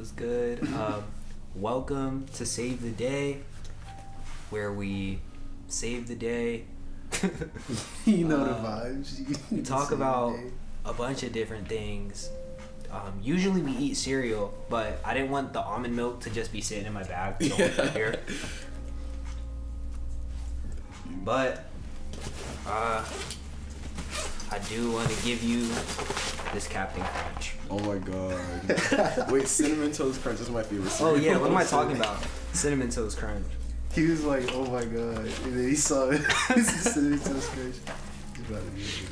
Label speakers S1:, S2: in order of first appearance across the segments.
S1: What's good? Welcome to Save the Day, where we save the day.
S2: You know the vibes.
S1: We talk about a bunch of different things. Usually we eat cereal, but I didn't want the almond milk to just be sitting in my bag. So here. But I do want to give you this Captain Crunch.
S3: Oh my god. Wait, Cinnamon Toast Crunch is my favorite cereal.
S1: Oh yeah, what am I talking about? Cinnamon Toast Crunch.
S2: He was like, oh my god. And then he saw it. Cinnamon Toast Crunch.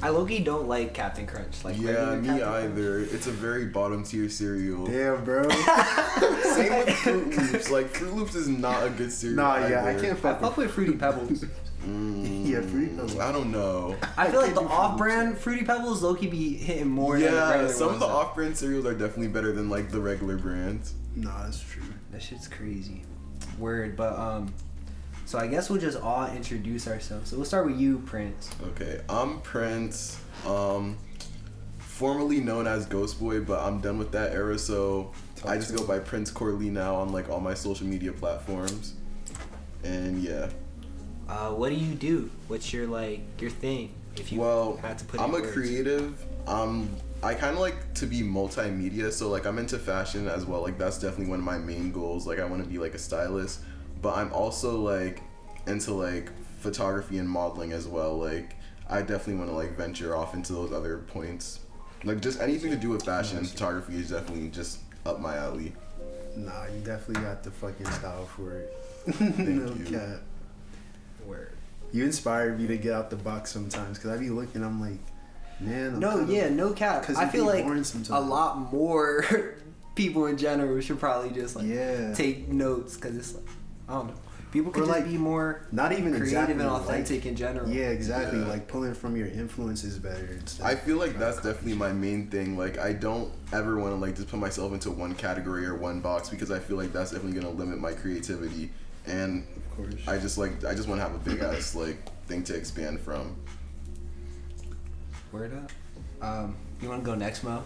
S1: I low-key don't like Captain Crunch. Like
S3: yeah, me
S1: Captain
S3: either.
S1: Crunch.
S3: It's a very bottom tier cereal.
S2: Damn, bro.
S3: Same with Fruit Loops. Like, Fruit Loops is not a good cereal.
S2: Nah,
S3: either.
S2: yeah, I can't
S1: fuck with Fruity Pebbles.
S2: Yeah, Fruity Pebbles.
S3: I don't know.
S1: I feel like the off-brand Fruity Pebbles low-key be hitting more than the regular
S3: some
S1: ones.
S3: of the off-brand cereals are definitely better than like the regular brands.
S2: Nah, that's true.
S1: That shit's crazy. Word, but so I guess we'll just all introduce ourselves. So we'll start with you, Prince.
S3: Okay, I'm Prince, formerly known as Ghost Boy, but I'm done with that era, so I just go by Prince Corley now on like all my social media platforms. And yeah.
S1: What do you do? What's your your thing? If you had to put it
S3: I'm
S1: in
S3: a
S1: words.
S3: creative. I kind of like to be multimedia, so like I'm into fashion as well. Like that's definitely one of my main goals. Like I want to be like a stylist, but I'm also like into like photography and modeling as well. Like I definitely want to like venture off into those other points. Like just anything to do with fashion and photography is definitely just up my alley.
S2: Nah, you definitely got the fucking style for it.
S3: Thank
S2: no
S3: you.
S2: cap.
S1: Word.
S2: You inspired me to get out the box sometimes, because I be looking, I'm like, man.
S1: No cap. I feel like a lot more people in general should probably just take notes, because it's like, I don't know. People could just be more
S2: not even
S1: creative
S2: exactly
S1: and authentic in general.
S2: Yeah, exactly. Like pulling from your influences better.
S3: I feel like that's definitely my main thing. Like I don't ever want to like just put myself into one category or one box, because I feel like that's definitely gonna limit my creativity. And
S2: of course,
S3: I just want to have a big ass like thing to expand from.
S1: Word up. You want to go next, Mo?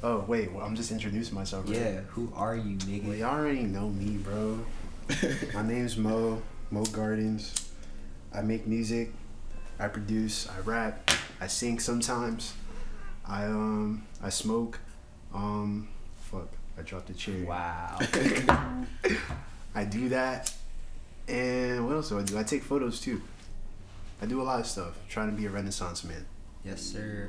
S2: Oh wait, well, I'm just introducing myself. Right?
S1: Yeah. Who are you, nigga?
S2: Well, y'all already know me, bro. My name's Mo Gardens. I make music, I produce, I rap, I sing sometimes. I smoke. Fuck, I dropped a cherry.
S1: Wow.
S2: I do that. And what else do? I take photos too. I do a lot of stuff. Trying to be a Renaissance man.
S1: Yes, sir.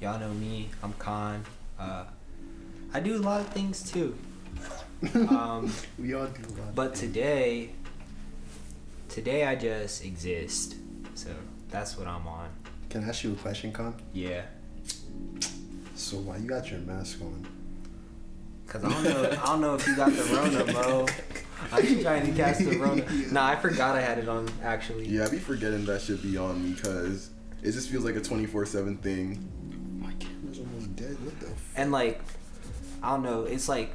S1: Y'all know me. I'm Con. I do a lot of things too.
S2: We all do a lot.
S1: But today I just exist. So that's what I'm on.
S2: Can I ask you a question, Con?
S1: Yeah.
S2: So why you got your mask on?
S1: Cause I don't know if you got the Rona, Mo. I be trying to catch the Rona. Nah, I forgot I had it on actually.
S3: Yeah, I be forgetting that should be on me, because it just feels like a 24/7 thing.
S2: My camera's almost dead. What the fuck?
S1: And like, I don't know. It's like,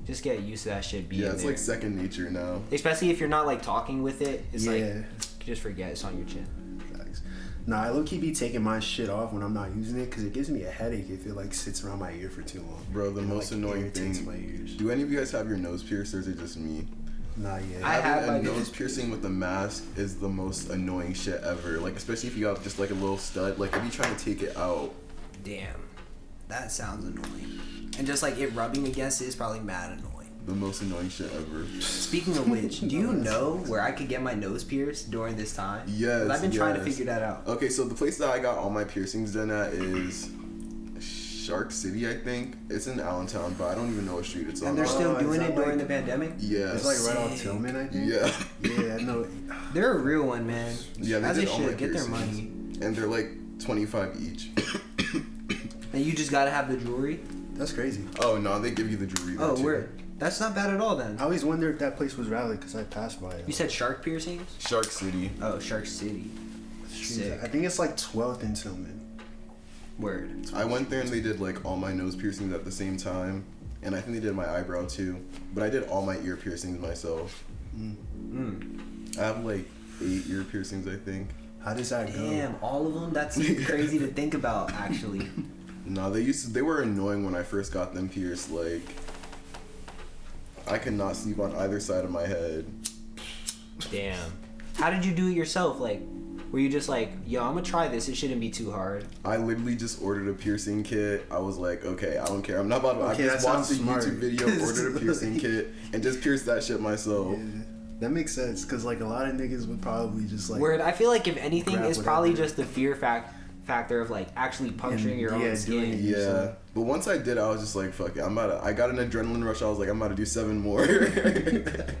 S1: just get used to that shit being
S3: Yeah, it's
S1: there.
S3: like second nature now.
S1: Especially if you're not like talking with it. It's like,
S2: Yeah.
S1: you just forget it's on your chin.
S2: Facts. Nah, I low-key be taking my shit off when I'm not using it, because it gives me a headache if it like sits around my ear for too long.
S3: Bro, the most annoying
S2: irritates
S3: thing.
S2: my ears.
S3: Do any of you guys have your nose pierced, or is it just me?
S2: Nah, yeah.
S1: I have
S3: Having a
S1: my
S3: nose piercing with a mask is the most annoying shit ever. Like, especially if you got just like a little stud. Like, if you trying to take it out.
S1: Damn. That sounds annoying. And just like it rubbing against it is probably mad annoying.
S3: The most annoying shit ever.
S1: Speaking of which, do you know where I could get my nose pierced during this time?
S3: Yes,
S1: 'Cause I've been trying to
S3: yes.
S1: figure that out.
S3: Okay, so the place that I got all my piercings done at is Shark City, I think. It's in Allentown, but I don't even know what street it's on.
S1: And they're still
S2: is
S1: doing
S2: that
S1: it during
S2: like-
S1: the pandemic?
S3: Yeah.
S2: It's like right off Tillman, I think.
S3: Yeah.
S2: Yeah, I know.
S1: They're a real one, man.
S3: Yeah, they
S1: As
S3: did
S1: they
S3: all my
S1: should get their
S3: piercings.
S1: money.
S3: And they're like 25 each.
S1: And you just gotta have the jewelry?
S2: That's crazy.
S3: Oh, no, they give you the jewelry there,
S1: Oh,
S3: too.
S1: where? That's not bad at all then.
S2: I always wonder if that place was rally, because I passed by it.
S1: You said shark piercings?
S3: Shark City.
S1: Oh, Shark City. Sick.
S2: I think it's like 12th in Tillman.
S1: Word.
S3: I went there and they did like all my nose piercings at the same time. And I think they did my eyebrow too. But I did all my ear piercings myself. I have like 8 ear piercings, I think.
S2: How does that go?
S1: Damn, all of them? That's crazy to think about, actually.
S3: No, they were annoying when I first got them pierced. Like, I could not sleep on either side of my head.
S1: Damn. How did you do it yourself? Like, were you just like, yo, I'm gonna try this. It shouldn't be too hard.
S3: I literally just ordered a piercing kit. I was like, okay, I don't care. I'm not about to. Okay, I just watched a YouTube video, ordered a piercing kit, and just pierced that shit myself.
S2: Yeah, that makes sense, because like a lot of niggas would probably just like.
S1: Word. I feel like if anything, it's probably just the fear factor of like actually puncturing your own skin.
S3: Yeah. But once I did, I was just like, fuck it. I got an adrenaline rush. I was like, I'm about to do 7 more.
S1: You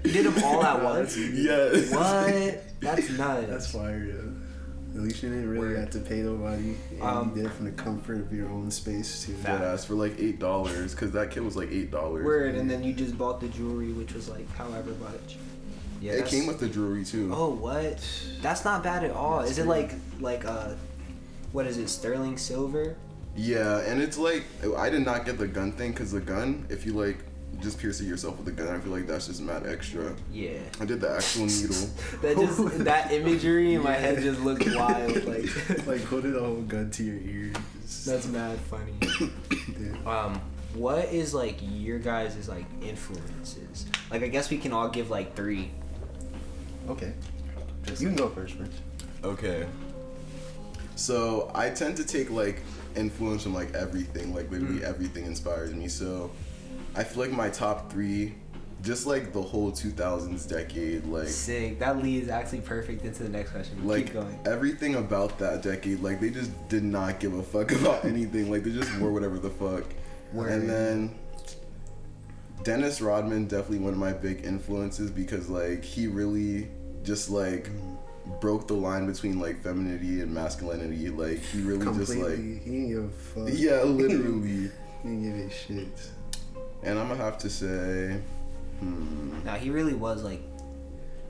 S1: did them all at once?
S3: Yes.
S1: What? That's nuts.
S2: That's fire, yeah. At least you didn't really have to pay nobody. And you did it from the comfort of your own space too.
S3: Deadass for like $8, because that kit was like $8.
S1: Word, and then you just bought the jewelry, which was like however much.
S3: Yeah, it came with the jewelry too.
S1: Oh, what? That's not bad at all. Is it like what is it, sterling silver?
S3: Yeah, and it's like, I did not get the gun thing, because the gun, if you like just pierce it yourself with a gun, I feel like that's just mad extra.
S1: Yeah.
S3: I did the actual needle.
S1: that imagery in my head just looked wild.
S2: Like holding a whole gun to your ear.
S1: That's mad funny. What is like your guys' like influences? Like, I guess we can all give like 3.
S2: Okay. You can go first.
S3: Okay. So I tend to take like influence from like everything, like literally everything inspires me. So I feel like my top 3, just like the whole 2000s decade, like
S1: sick. That leads actually perfect into the next question.
S3: Like,
S1: keep going.
S3: Everything about that decade, like they just did not give a fuck about anything. Like they just wore whatever the fuck. Word. And then Dennis Rodman, definitely one of my big influences, because like he really just like broke the line between like femininity and masculinity. Like he really just like,
S2: he didn't give a fuck.
S3: Yeah, literally.
S2: He didn't give a shit.
S3: And I'm gonna have to say,
S1: Now he really was like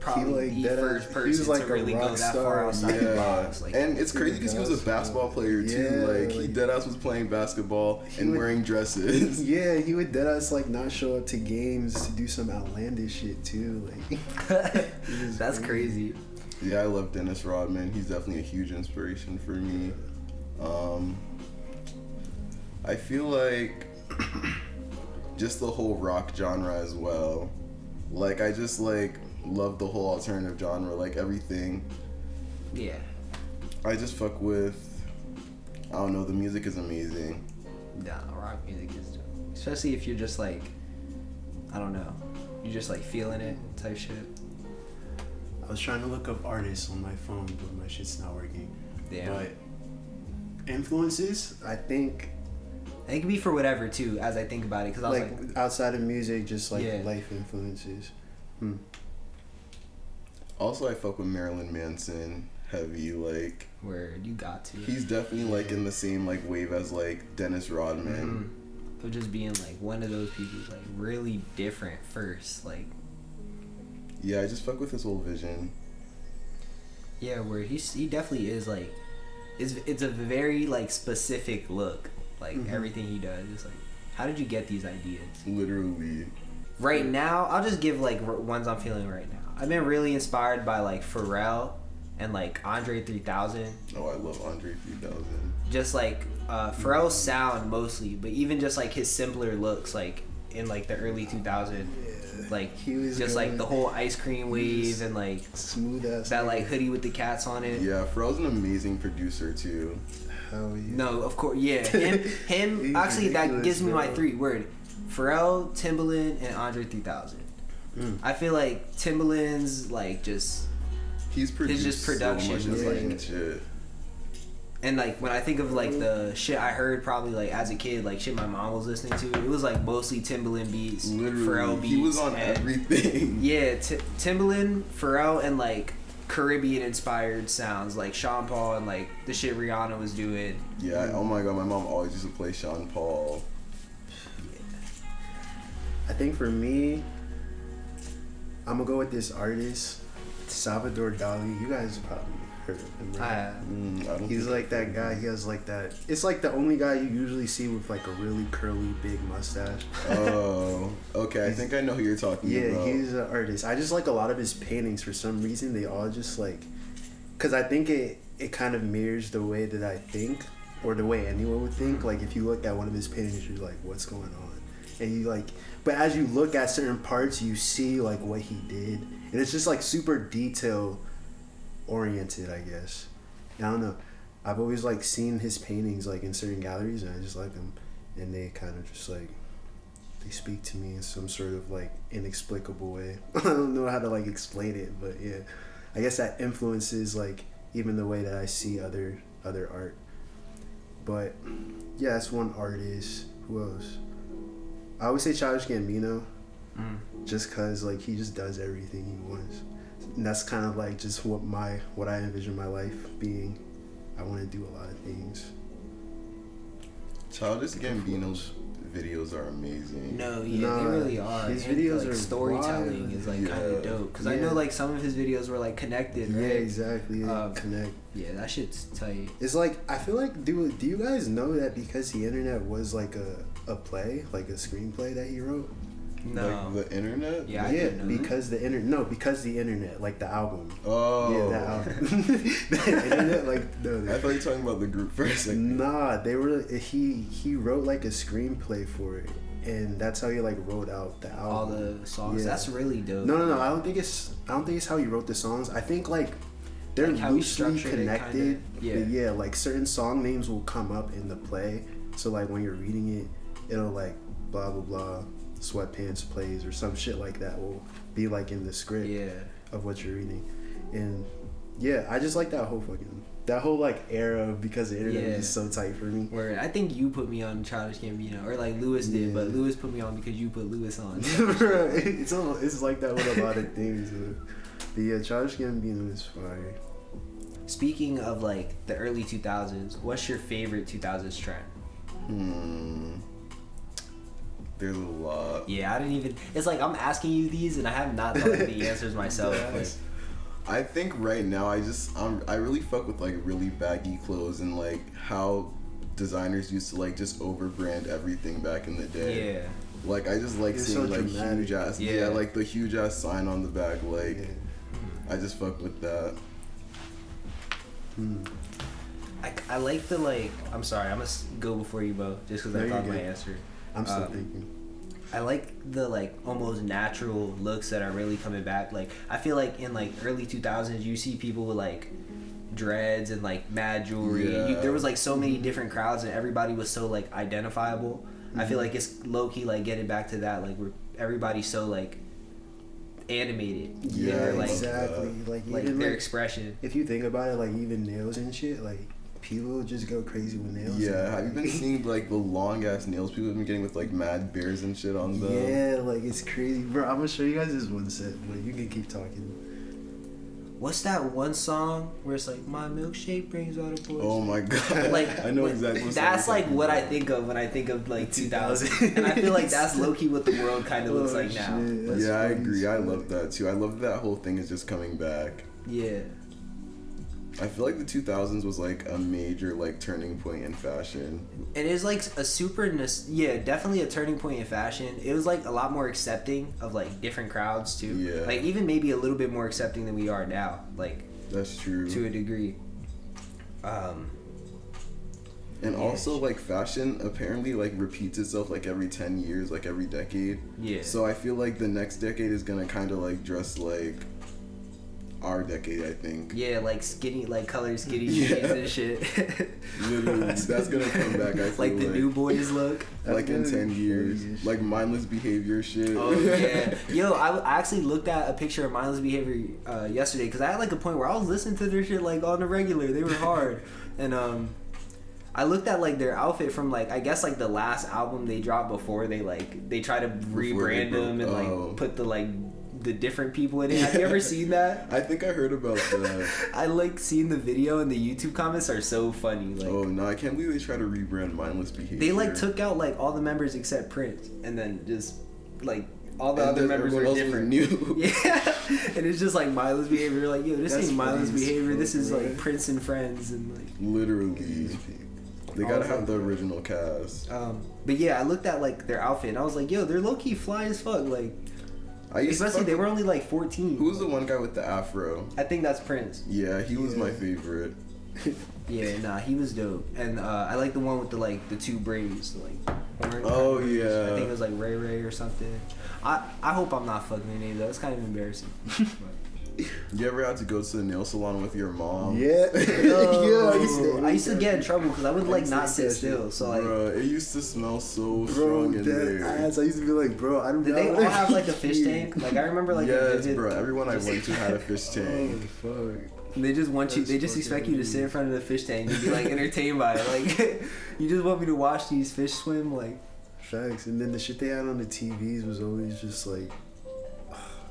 S1: probably the first person
S2: like
S1: to really go that far outside the box. Like,
S3: and it's crazy because he was a basketball player too. Like he deadass was playing basketball and wearing dresses.
S2: Yeah, he would deadass like not show up to games to do some outlandish shit too. Like
S1: that's crazy.
S3: Yeah, I love Dennis Rodman. He's definitely a huge inspiration for me. I feel like just the whole rock genre as well. Like I just like love the whole alternative genre, like everything.
S1: Yeah.
S3: I just fuck with, I don't know, the music is amazing.
S1: Nah, rock music is dope. Especially if you're just like, I don't know, you're just like feeling it type shit.
S2: I was trying to look up artists on my phone, but my shit's not working.
S1: Damn.
S2: But influences, I think
S1: it could be for whatever too, as I think about it, because I was like
S2: outside of music, just like life influences.
S3: Also, I fuck with Marilyn Manson heavy, like
S1: word, you got to.
S3: He's definitely like in the same like wave as like Dennis Rodman.
S1: Of just being like one of those people who's like really different first, like.
S3: Yeah, I just fuck with his whole vision.
S1: Yeah, where he definitely is like, it's a very like specific look. Like everything he does is like, how did you get these ideas?
S3: Literally.
S1: Right now, I'll just give like ones I'm feeling right now. I've been really inspired by like Pharrell and like Andre 3000.
S3: Oh, I love Andre 3000.
S1: Just like Pharrell's sound mostly, but even just like his simpler looks, like in like the early 2000s. Like he was just like the whole ice cream wave and like
S2: smooth ass
S1: that like hoodie with the cats on it.
S3: Yeah, Pharrell's an amazing producer too.
S2: Hell yeah.
S1: No, of course, yeah. Him actually that gives me my 3 word. Pharrell, Timbaland, and Andre 3000. I feel like Timbaland's like just
S3: he's produced
S1: his just production
S3: so much
S1: was like
S3: shit.
S1: And like when I think of like the shit I heard probably like as a kid, like shit my mom was listening to, it was like mostly Timbaland beats, Pharrell beats.
S3: He was on everything.
S1: Yeah, Timbaland, Pharrell, and like Caribbean inspired sounds like Sean Paul and like the shit Rihanna was doing.
S3: Yeah, oh my god, my mom always used to play Sean Paul.
S2: Yeah. I think for me, I'm gonna go with this artist, Salvador Dali. You guys probably heard of him, right? He's like that guy. He has like that. It's like the only guy you usually see with like a really curly, big mustache.
S3: Oh, okay. I think I know who you're talking about.
S2: Yeah, he's an artist. I just like a lot of his paintings. For some reason, they all just like, because I think it kind of mirrors the way that I think. or the way anyone would think. Like if you look at one of his paintings, you're like, what's going on? And you like, but as you look at certain parts, you see like what he did, and it's just like super detail oriented, I guess. I don't know. I've always like seen his paintings like in certain galleries, and I just like them, and they kind of just like they speak to me in some sort of like inexplicable way. I don't know how to like explain it, but yeah, I guess that influences like even the way that I see other art. But yeah, that's one artist. Who else? I would say Childish Gambino, just cause like he just does everything he wants, and that's kind of like just what I envision my life being. I want to do a lot of things.
S3: Childish Gambino's videos are amazing.
S1: No, yeah, they really are.
S2: His
S1: and,
S2: videos
S1: like,
S2: are
S1: storytelling
S2: wild.
S1: is like kind of dope because I know like some of his videos were like connected.
S2: Yeah,
S1: right?
S2: exactly. Connect.
S1: Yeah, that shit's tight.
S2: It's like I feel like do you guys know that because the internet was like a play, like a screenplay that he wrote?
S1: No.
S3: Like the internet?
S1: Yeah,
S2: yeah, because the internet, like the album.
S3: Oh.
S2: Yeah, that album. The internet, like no.
S3: I thought you were talking about the group for a second.
S2: Nah, they were. He wrote like a screenplay for it, and that's how he like wrote out the album.
S1: All the songs.
S2: Yeah.
S1: That's really dope.
S2: No. I don't think it's how he wrote the songs. I think like they're
S1: Like how he
S2: loosely
S1: structured it,
S2: connected.
S1: kinda. Yeah.
S2: But yeah, like certain song names will come up in the play. So like when you're reading it, it'll like blah blah blah. Sweatpants plays or some shit like that will be like in the script of what you're reading. And yeah, I just like that whole like era because the internet is just so tight for me.
S1: Where I think you put me on Childish Gambino, or like Lewis did, but Lewis put me on because you put Lewis on.
S2: It's like that with a lot of things. But yeah, Childish Gambino is fire.
S1: Speaking of like the early 2000s, what's your favorite 2000s trend?
S3: There's a lot.
S1: Yeah, I didn't even. It's like I'm asking you these, and I have not thought of the answers myself.
S3: Yes. I think right now I really fuck with like really baggy clothes and like how designers used to like just overbrand everything back in the day.
S1: Yeah.
S3: Like I just like seeing
S2: so
S3: like
S2: dramatic.
S3: huge ass like the huge ass sign on the back. Like I just fuck with that.
S1: I like the like. I'm sorry, I'm gonna go before you, Bo, just because I thought my answer.
S2: I'm still thinking.
S1: I like the like almost natural looks that are really coming back. Like I feel like in like early 2000s, you see people with like dreads and like mad jewelry.
S3: Yeah.
S1: And there was like so many different crowds, and everybody was so like identifiable. I feel like it's low key like getting back to that, like where everybody's so like animated.
S2: Yeah,
S1: like,
S2: exactly. Like even
S1: their
S2: like,
S1: expression.
S2: if you think about it, like even nails and shit, like people just go crazy with nails.
S3: Yeah, have you been seeing like the long ass nails people have been getting with like mad bears and shit on them?
S2: Yeah, like it's crazy, bro. I'm gonna show you guys this one set, but you can keep talking.
S1: What's that one song where it's like my milkshake brings out a boy?
S3: Oh my god!
S1: Like
S3: I know exactly.
S1: That's like what I think of when I think of like 2000, and I feel like that's low key what the world kind of looks like now.
S3: Yeah, I agree. I love that too. I love that whole thing is just coming back.
S1: Yeah.
S3: I feel like the 2000s was like a major like turning point in fashion.
S1: It is like a super definitely a turning point in fashion. It was like a lot more accepting of like different crowds too.
S3: Yeah.
S1: Like even maybe a little bit more accepting than we are now. Like
S3: that's true.
S1: To a degree.
S3: And also like fashion apparently like repeats itself like every 10 years, like every decade.
S1: Yeah.
S3: So I feel like the next decade is gonna kind of like dress like our decade, I think.
S1: Yeah, like skinny, like colored skinny jeans and shit.
S3: Literally, that's gonna come back. I feel
S1: like the new boys look.
S3: Like in 10 years, like mindless behavior shit.
S1: Oh yeah, yo, I actually looked at a picture of mindless behavior yesterday because I had like a point where I was listening to their shit like on the regular. They were hard, and I looked at like their outfit from like I guess like the last album they dropped before they try to rebrand them and like put the different people in it. Have you ever seen that?
S3: I think I heard about that.
S1: I like seeing the video and the YouTube comments are so funny. Like,
S3: oh no, I can't believe they try to rebrand mindless behavior.
S1: They like took out like all the members except Prince, and then just like all the other members were different.
S3: New.
S1: Yeah, and it's just like mindless behavior. Like, yo, this ain't mindless behavior. This is
S2: right?
S1: like Prince and Friends and like
S3: literally. They gotta have the original cast.
S1: But yeah, I looked at like their outfit and I was like, yo, they're low key fly as fuck. Like, especially they were only like 14.
S3: Who's the one guy with the afro?
S1: I think that's Prince.
S3: Yeah, he was my favorite.
S1: Yeah, nah, he was dope. And I like the one with the two braids, horn.
S3: Oh,
S1: braids.
S3: yeah.
S1: I think it was like Ray Ray or something. I hope I'm not fucking the name though. It's kind of embarrassing.
S3: You ever had to go to the nail salon with your mom?
S2: Yeah.
S1: I used to get in trouble because I would not sit still. So like,
S3: Bruh, it used to smell so strong in there.
S2: Ass. I used to be like, bro, I don't know.
S1: Did they all have like a fish tank? Like I remember like
S3: yes, bro. Everyone I went to had a fish
S2: Oh,
S3: tank.
S2: fuck.
S1: They just want you. They just expect you to sit in front of the fish tank and be like entertained by it. Like you just want me to watch these fish swim. Like
S2: facts. And then the shit they had on the TVs was always just like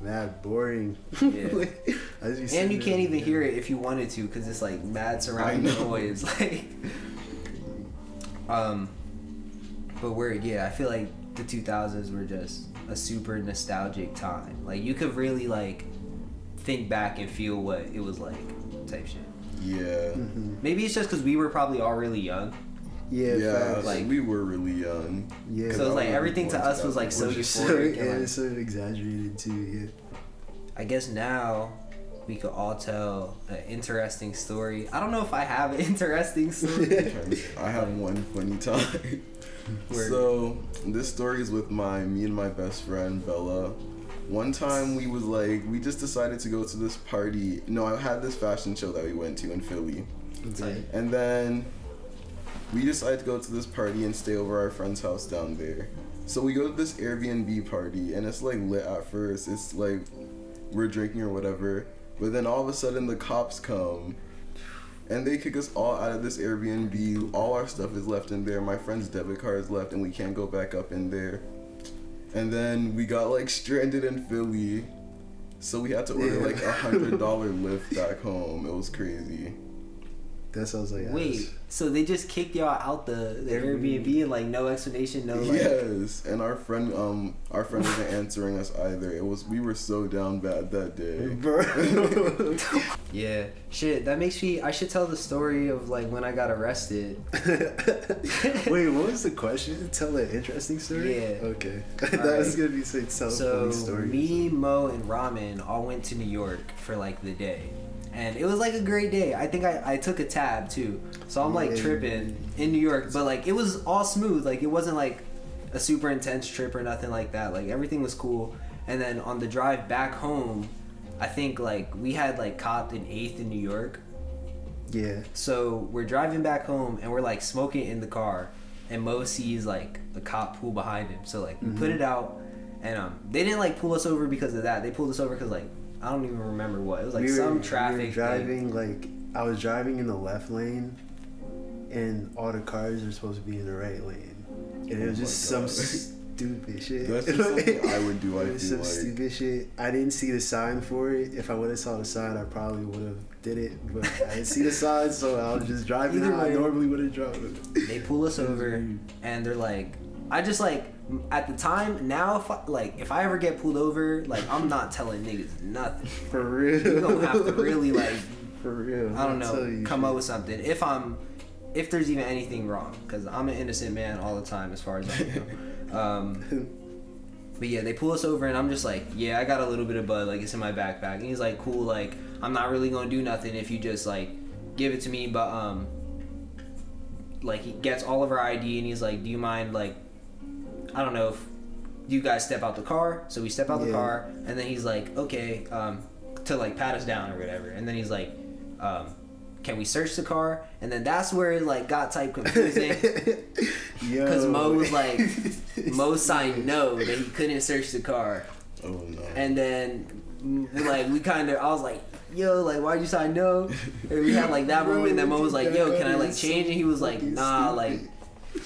S2: mad boring.
S1: Yeah.
S2: Like,
S1: and you can't even hear it if you wanted to because it's like mad surrounding noise. Like, but I feel like the 2000s were just a super nostalgic time. Like you could really like think back and feel what it was like, type shit.
S3: Yeah.
S2: Mm-hmm.
S1: Maybe it's just because we were probably all really young.
S3: Yeah,
S2: facts.
S3: like we were really young.
S2: Yeah.
S1: So it's like everything to us was like so euphoric.
S2: Yeah,
S1: And, like,
S2: it's so exaggerated too. Yeah.
S1: I guess now we could all tell an interesting story. I don't know if I have an interesting story.
S3: I have one funny time. So this story is with me and my best friend Bella. One time we just decided to go to this party. No, I had this fashion show that we went to in Philly.
S2: Okay.
S3: And then we decided to go to this party and stay over our friend's house down there. So we go to this Airbnb party and it's like lit at first. It's like we're drinking or whatever. But then all of a sudden the cops come and they kick us all out of this Airbnb. All our stuff is left in there. My friend's debit card is left and we can't go back up in there. And then we got like stranded in Philly. So we had to order like $100 Lyft back home. It was crazy.
S2: That sounds like
S1: Wait,
S2: ass.
S1: so they just kicked y'all out the Airbnb and like no explanation, no like.
S3: Yes, and our friend wasn't answering us either. We were so down bad that day.
S2: Bro.
S1: Yeah, shit. That makes me. I should tell the story of like when I got arrested.
S2: Wait, what was the question? Tell an interesting story?
S1: Yeah.
S2: Okay. That was gonna be tell funny stories.
S1: Me, Mo, and Ramen all went to New York for like the day. And it was like a great day. I think I took a tab too. So I'm like tripping in New York, but like it was all smooth. Like it wasn't like a super intense trip or nothing like that. Like everything was cool. And then on the drive back home, I think like we had like copped an 8th in New York.
S2: Yeah.
S1: So we're driving back home and we're like smoking in the car, and Mo sees like a cop pull behind him. So like we put it out, and they didn't like pull us over because of that. They pulled us over because like I don't even remember what. It was like some traffic.
S2: We were driving like I was driving in the left lane, and all the cars are supposed to be in the right lane, and it was just some stupid shit.
S3: That's just something I would do. I feel
S2: some
S3: like
S2: stupid shit. I didn't see the sign for it. If I would have saw the sign, I probably would have did it. But I didn't see the sign, so I was just driving how I normally would have driven.
S1: They pull us over, and they're like, I just like at the time. Now, if I ever get pulled over, like I'm not telling niggas nothing.
S2: For real.
S1: You gonna have to really like,
S2: for real.
S1: I don't know, come up with something. If there's even anything wrong, because I'm an innocent man all the time as far as I know. But yeah, they pull us over and I'm just like, yeah, I got a little bit of bud, like it's in my backpack. And he's like, cool, like I'm not really gonna do nothing if you just like give it to me. But like he gets all of our ID and he's like, do you mind like, I don't know if you guys step out the car. So we step out the car and then he's like, okay, to like pat us down or whatever. And then he's like, can we search the car? And then that's where it like got type confusing. Because Mo was like, Mo signed no, that he couldn't search the car.
S3: Oh no.
S1: And then like I was like, yo, like why'd you sign no? And we had like that moment and then Mo was like, yo, can I like change? And he was like, nah, like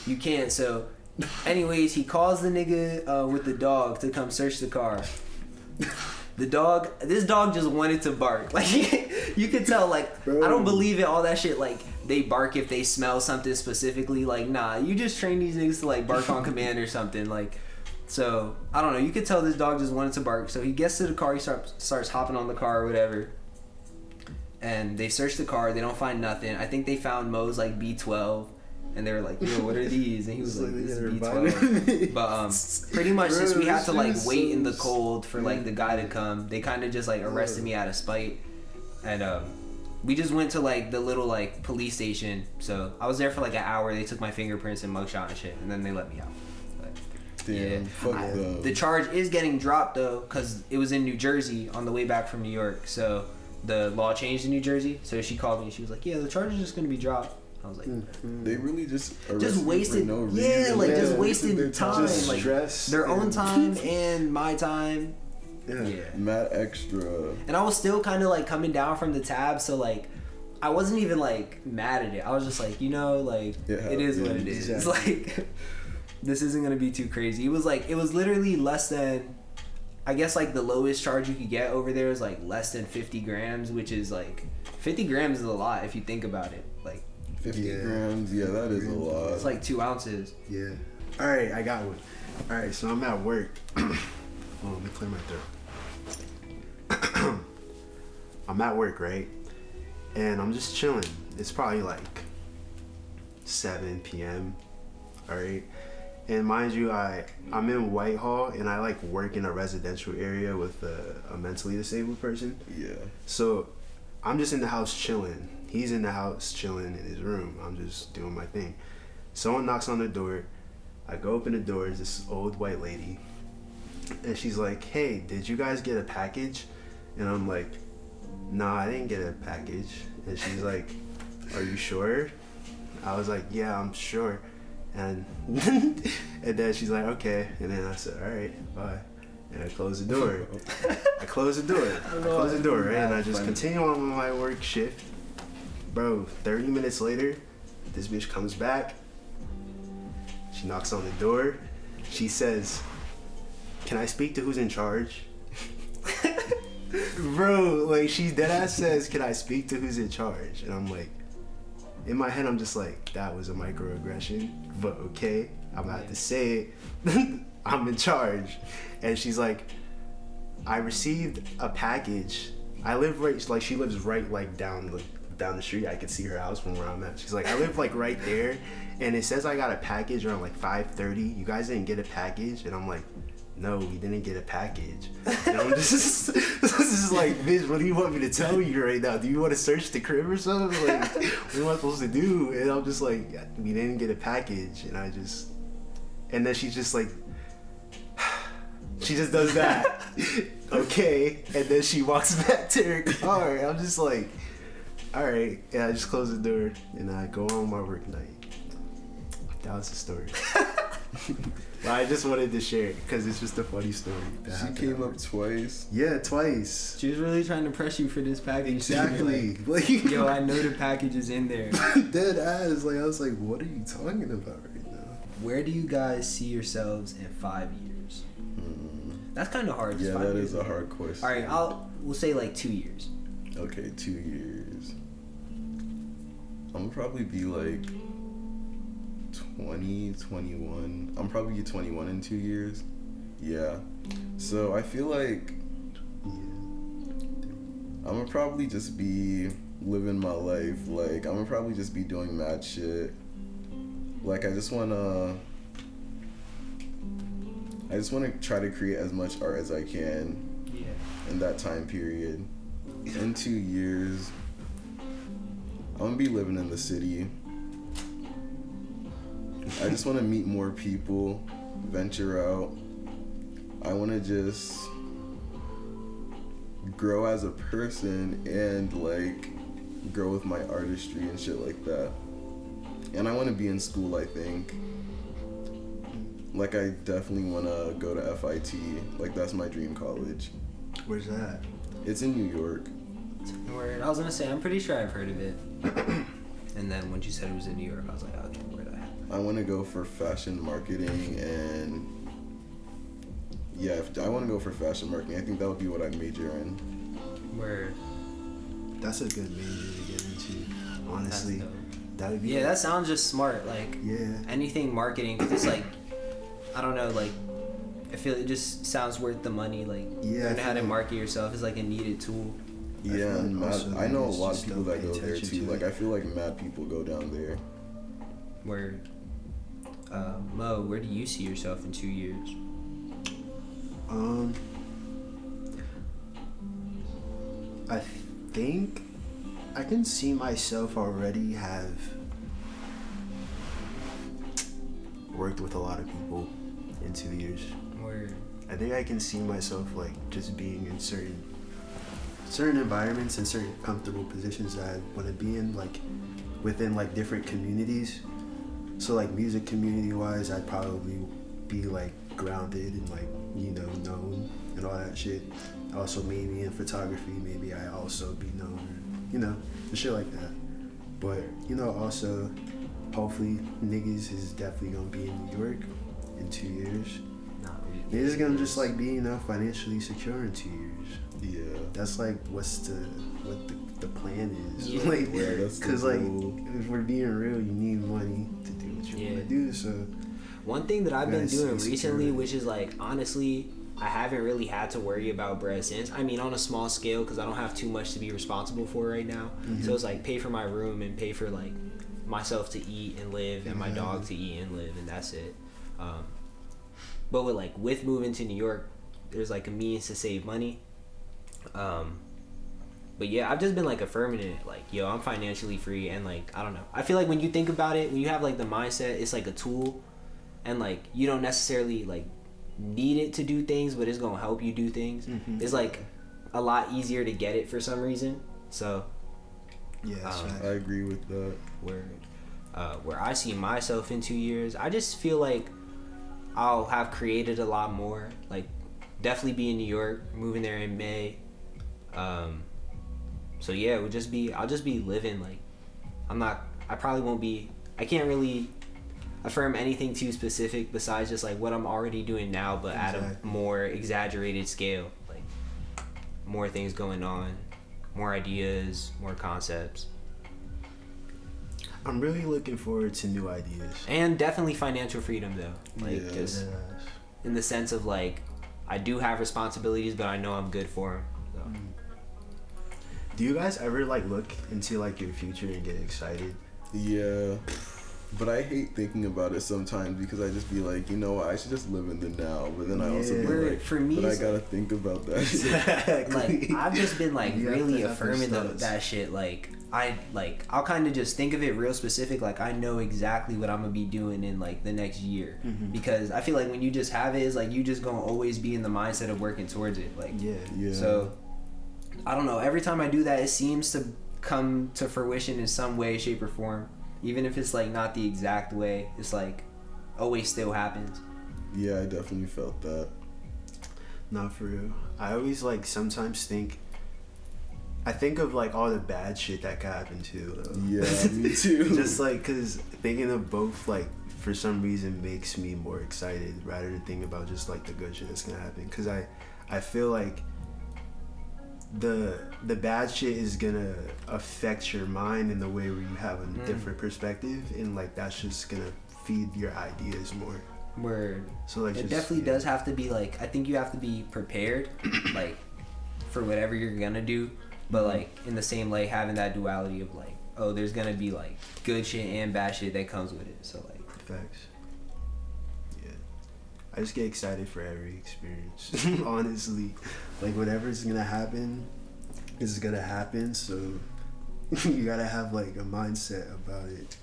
S1: you can't. So anyways, he calls the nigga with the dog to come search the car. This dog just wanted to bark. Like, you could tell, like, bro. I don't believe it, all that shit, like, they bark if they smell something specifically. Like, nah, you just train these niggas to, like, bark on command or something. Like, so, I don't know. You could tell this dog just wanted to bark. So he gets to the car, he starts hopping on the car or whatever. And they search the car, they don't find nothing. I think they found Mo's, like, B12. And they were like, yo, what are these? And he was like, this is B12. But pretty much since we had to like wait in the cold for like the guy to come, they kind of just like arrested me out of spite. And we just went to like the little like police station. So I was there for like an hour. They took my fingerprints and mugshot and shit, and then they let me out. But,
S3: Damn, fuck them.
S1: the charge is getting dropped though, because it was in New Jersey on the way back from New York. So the law changed in New Jersey. So she called me and she was like, "Yeah, the charge is just gonna be dropped." I was like,
S3: They really just
S1: wasted,
S3: for no reason.
S1: just wasted
S3: their
S1: time,
S2: Just
S1: like
S2: stress
S1: their own
S2: and-
S1: time and my time.
S2: Yeah.
S3: Mad extra.
S1: And I was still kind of like coming down from the tab, so like I wasn't even like mad at it. I was just like, like it is what it is.
S2: Exactly.
S1: Like this isn't gonna be too crazy. It was literally less than, I guess like the lowest charge you could get over there is like less than 50 grams, which is like 50 grams is a lot if you think about it. Like
S3: 50 grams, yeah, that is a lot.
S1: it's like 2 ounces.
S2: Yeah. All right, I got one. All right, so I'm at work. Hold on, let me clear my throat. I'm at work, right? And I'm just chilling. It's probably like 7 p.m. All right. And mind you, I'm in Whitehall and I like work in a residential area with a mentally disabled person.
S3: Yeah.
S2: So I'm just in the house chilling. He's in the house chilling in his room. I'm just doing my thing. Someone knocks on the door. I go open the door. It's this old white lady. And she's like, "Hey, did you guys get a package?" And I'm like, "No, I didn't get a package." And she's like, "Are you sure?" I was like, "Yeah, I'm sure." And and then she's like, "Okay." And then I said, "All right, bye." And I closed the door. I closed the door, right? And I just continue on with my work shift. Bro, 30 minutes later, this bitch comes back. She knocks on the door. She says, "Can I speak to who's in charge?" Bro, like she deadass says, "Can I speak to who's in charge?" And I'm like, in my head, I'm just like, that was a microaggression, but okay, I'm gonna have to say it. I'm in charge. And she's like, "I received a package. I live right, like she lives right like down the street. I can see her house from where I'm at." She's like, "I live like right there, and it says I got a package around like 5:30. You guys didn't get a package?" And I'm like, "No, we didn't get a package." And I'm just this is like, "Bitch, what do you want me to tell you right now? Do you want to search the crib or something? Like, what am I supposed to do?" And I'm just like, "We didn't get a package." And then she's just like, she just does that. Okay. And then she walks back to her car. I'm just like, all right. And I just close the door and I go on my work night. That was the story. But I just wanted to share it because it's just a funny story.
S3: She came up twice.
S2: Yeah, twice.
S1: She was really trying to press you for this package.
S2: Exactly.
S1: Like, yo, I know the package is in there.
S2: Dead ass. Like, I was like, what are you talking about right now?
S1: Where do you guys see yourselves in 5 years? That's kind of hard.
S3: Yeah, that
S1: years
S3: is a hard question.
S1: All right, we'll say like 2 years.
S3: Okay, 2 years. I'm gonna probably be like 20, 21. I'm probably 21 in 2 years. Yeah. So I feel like I'm gonna probably just be living my life. Like, I'm gonna probably just be doing mad shit. Like, I just wanna try to create as much art as I can in that time period. In 2 years, I'm gonna be living in the city. I just want to meet more people, venture out. I want to just grow as a person and like grow with my artistry and shit like that. And I want to be in school, I think. Like, I definitely want to go to FIT. Like, that's my dream college.
S2: Where's that?
S3: It's in New York.
S1: Word. I was gonna say, I'm pretty sure I've heard of it. And then when you said it was in New York, I was like, okay, where do I have it?
S3: I want to go for fashion marketing and yeah, I want to go for fashion marketing. I think that would be what I'd major in.
S1: Word.
S2: That's a good major to get into, honestly. That would be
S1: that sounds just smart. Like,
S2: yeah,
S1: anything marketing, 'cause it's like, I don't know, like, I feel it just sounds worth the money. Like, learn how to market yourself is like a needed tool.
S3: Yeah, and I know a lot of
S2: just
S3: people that
S2: don't
S3: go
S2: pay
S3: there
S2: attention
S3: too.
S2: to
S3: Like,
S2: it.
S3: I feel like mad people go down there.
S1: Word. Mo, where do you see yourself in 2 years?
S2: I think I can see myself already have worked with a lot of people in 2 years.
S1: Word.
S2: I think I can see myself like just being in certain environments and certain comfortable positions that I want to be in, like within like different communities. So like music community wise, I'd probably be like grounded and like, you know, known and all that shit. Also maybe in photography, maybe I also be known, you know, and shit like that. But, you know, also hopefully niggas is definitely gonna be in New York in 2 years. Niggas is gonna just like be, you know, financially secure in 2 years.
S3: Yeah.
S2: That's like what the plan is.
S1: Yeah.
S2: Like,
S3: Yeah, that's
S2: cause
S3: the
S2: like
S3: goal.
S2: if we're being real, you need money to do what you want to do. So
S1: one thing that I've been
S2: Nice,
S1: doing
S2: insecure.
S1: recently, which is like honestly, I haven't really had to worry about bread since. I mean, on a small scale, because I don't have too much to be responsible for right now. So it's like pay for my room and pay for like myself to eat and live, and my dog to eat and live, and that's it. But with moving to New York, there's like a means to save money. But yeah, I've just been like affirming it, like, yo, I'm financially free, and like, I don't know. I feel like when you think about it, when you have like the mindset, it's like a tool, and like you don't necessarily like need it to do things, but it's gonna help you do things. It's like a lot easier to get it for some reason. So
S2: yeah, that's right.
S3: I agree with that.
S1: where I see myself in 2 years, I just feel like I'll have created a lot more. Like, definitely be in New York, moving there in May. So yeah, I'll just be living like, I can't really affirm anything too specific besides just like what I'm already doing now, but at a more exaggerated scale. Like, more things going on, more ideas, more concepts.
S2: I'm really looking forward to new ideas.
S1: And definitely financial freedom though. Like,
S3: Yes.
S1: just in the sense of like, I do have responsibilities, but I know I'm good for them. So.
S2: Do you guys ever like look into like your future and get excited?
S3: Yeah. But I hate thinking about it sometimes because I just be like, you know what, I should just live in the now. But then I also be like,
S1: for me,
S3: but I gotta think about that shit.
S2: Exactly.
S1: like, I've just been like
S2: You have
S1: really
S2: to have
S1: affirming
S2: those thoughts.
S1: that shit. Like, I'll kind of just think of it real specific. Like, I know exactly what I'm gonna be doing in like the next year, because I feel like when you just have it, it's like you just gonna always be in the mindset of working towards it. Like,
S2: Yeah.
S1: so I don't know. Every time I do that, it seems to come to fruition in some way, shape, or form. Even if it's like not the exact way, it's like always still happens.
S3: Yeah, I definitely felt that.
S2: Not for real. I always like sometimes I think of like all the bad shit that could happen too. Though.
S3: Yeah, me too.
S2: Just like, cause thinking of both like for some reason makes me more excited rather than thinking about just like the good shit that's gonna happen. Cause I feel like the bad shit is gonna affect your mind in the way where you have a different perspective, and like that's just gonna feed your ideas more.
S1: Word.
S2: So like,
S1: It definitely does have to be like, I think you have to be prepared, like, for whatever you're gonna do, but like in the same like having that duality of like, oh, there's gonna be like good shit and bad shit that comes with it. So like,
S2: Facts. Yeah. I just get excited for every experience. Honestly. Like whatever's gonna happen is gonna happen, so you gotta have like a mindset about it.